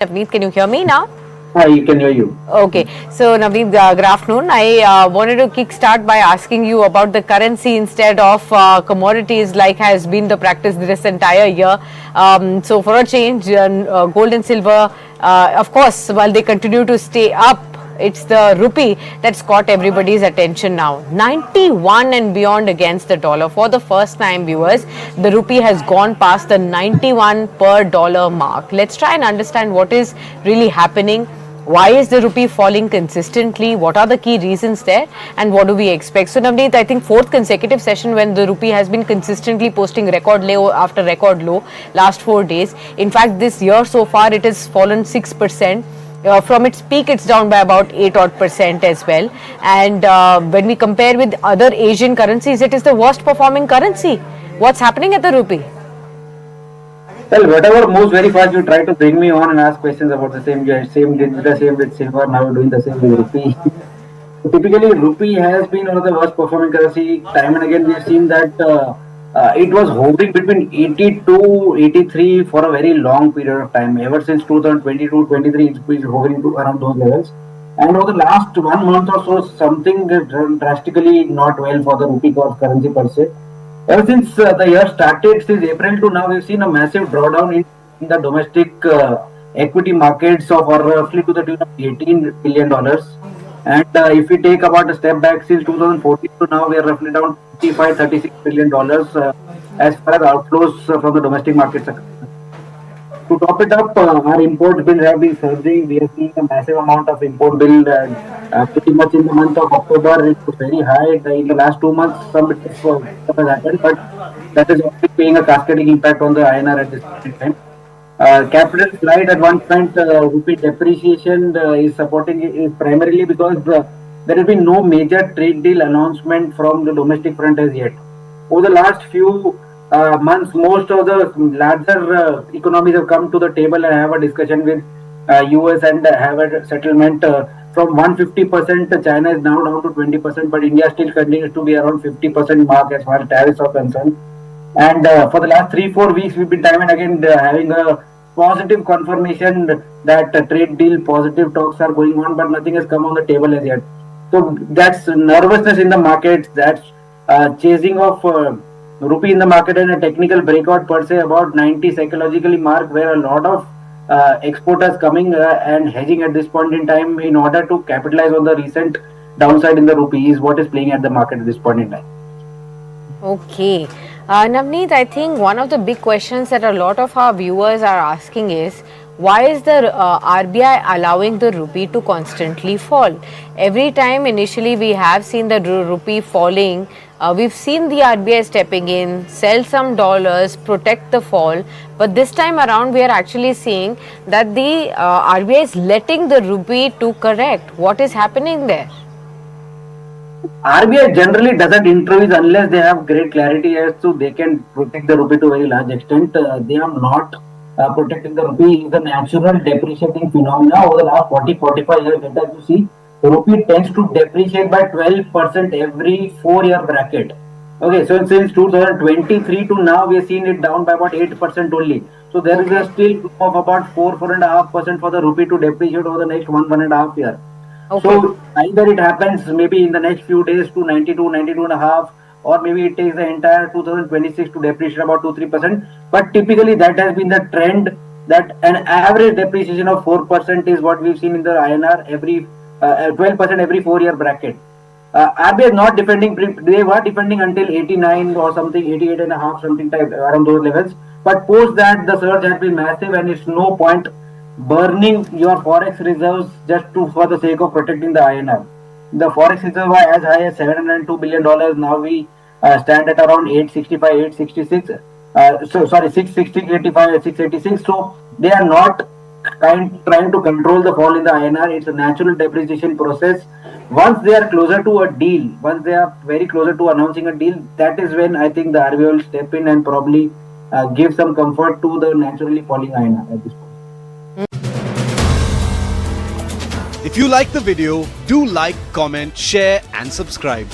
Navneet, can you hear me now? I can hear you. Okay, so Navneet, good afternoon. I wanted to kickstart by asking you about the currency instead of commodities, like has been the practice this entire year. So, for a change, gold and silver, of course, while they continue to stay up, it's the rupee that's caught everybody's attention now. 91 and beyond against the dollar. For the first time, viewers, the rupee has gone past the 91 per dollar mark. Let's try and understand what is really happening. Why is the rupee falling consistently? What are the key reasons there? And what do we expect? So, Navneet, I think fourth consecutive session when the rupee has been consistently posting record low after record low last 4 days. In fact, this year so far, it has fallen 6%. From its peak, it's down by about 8 odd percent as well. And when we compare with other Asian currencies, it is the worst performing currency. What's happening at the rupee? Well, whatever moves very fast, you try to bring me on and ask questions about the same. Same did the same with silver. Now we're doing the same with rupee. Typically, rupee has been one of the worst performing currency. Time and again, we have seen that it was hovering between 82, 83 for a very long period of time. Ever since 2022, 23, it's been hovering to around those levels. And over the last 1 month or so, something drastically not well for the rupee currency per se. Ever since the year started, since April to now, we've seen a massive drawdown in the domestic equity markets of roughly to the tune of $18 billion. And if we take about a step back since 2014 to now, we are roughly down $36 billion as far as outflows from the domestic markets are concerned. To top it up, our import bill have been surging. We are seeing a massive amount of import bill pretty much in the month of October. It was very high. In the last 2 months, some stuff has happened, but that is already paying a cascading impact on the INR at this point in time. Capital slide at one point, rupee depreciation is primarily because there has been no major trade deal announcement from the domestic front as yet. Over the last few months, most of the larger economies have come to the table and have a discussion with US and have a settlement. From 150%, China is now down to 20%, but India still continues to be around 50% mark as far as tariffs are concerned. And for the last 3-4 weeks, we've been time and again having a positive confirmation that trade deal positive talks are going on, but nothing has come on the table as yet. So that's nervousness in the markets, that's chasing of rupee in the market, and a technical breakout per se about 90 psychologically mark, where a lot of exporters coming and hedging at this point in time in order to capitalize on the recent downside in the rupee is what is playing at the market at this point in time. Okay. Navneet, I think one of the big questions that a lot of our viewers are asking is, why is the RBI allowing the rupee to constantly fall? Every time initially we have seen the rupee falling, we've seen the RBI stepping in, sell some dollars, protect the fall. But this time around we are actually seeing that the RBI is letting the rupee to correct. What is happening there? RBI generally doesn't intervene unless they have great clarity as to they can protect the rupee to a very large extent. They are not protecting the rupee. Is a natural depreciating phenomena over the last 40-45 years. As you see, the rupee tends to depreciate by 12% every 4-year bracket. Okay, so since 2023 to now, we have seen it down by about 8% only. So there is a still room of about 4.5% for the rupee to depreciate over the next 1.5 years. Okay. So either it happens maybe in the next few days to 92, 92.5, or maybe it takes the entire 2026 to depreciate about 2-3%. But typically that has been the trend, that an average depreciation of 4% is what we've seen in the INR every 12% every 4-year bracket. RBI is not defending, they were defending until 89 or something, 88.5, something type around those levels. But post that, the surge has been massive, and it's no point burning your forex reserves just for the sake of protecting the INR. The forex reserves are as high as $702 billion. Now we stand at around 865, 866. So sorry, 660, 85, 686. So they are not trying to control the fall in the INR. It's a natural depreciation process. Once they are closer to a deal, once they are very closer to announcing a deal, that is when I think the RBI will step in and probably give some comfort to the naturally falling INR at this point. If you like the video, do like, comment, share and subscribe.